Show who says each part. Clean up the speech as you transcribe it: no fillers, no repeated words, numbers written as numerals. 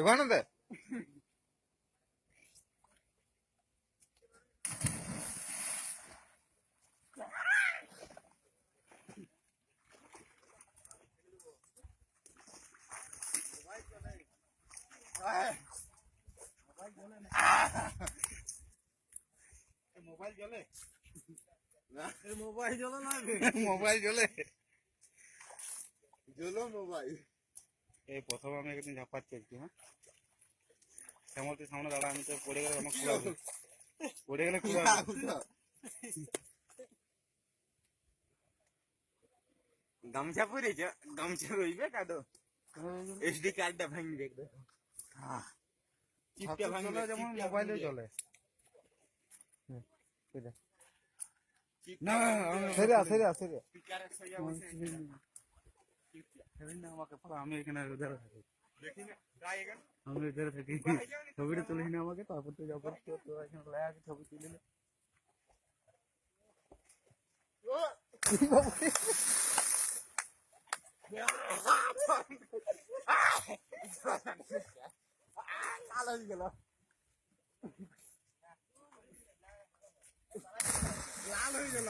Speaker 1: এখানে দে মোবাইল জ্বলে না মোবাইল জ্বলে না মোবাইল জ্বলে জ্বলো মোবাইল এই প্রথম আমি একদিন ঝাপাচ্ছি একটু হ্যাঁ শ্যামল তুই সামনে দাঁড়া আমি তো পড়ে গেলে আমার খুঁড়াবো পড়ে গেলে খুঁড়াবো গামছা পরেছ গামছা রইবে কাদো এসডি কার্ডটা ভাঙি দেখবে চিপটা ভাঙলে যেমন মোবাইলে চলে না সেরা সেরা সেরা আমাকে আমি এখানে উধারে থাকি আমি উধারে থাকি ছবিটা তুলিস না আমাকে তারপর তুই যাবো তো এখানে লাগা ছবি তুলিলে কালো হয়ে গেল লাল হয়ে গেল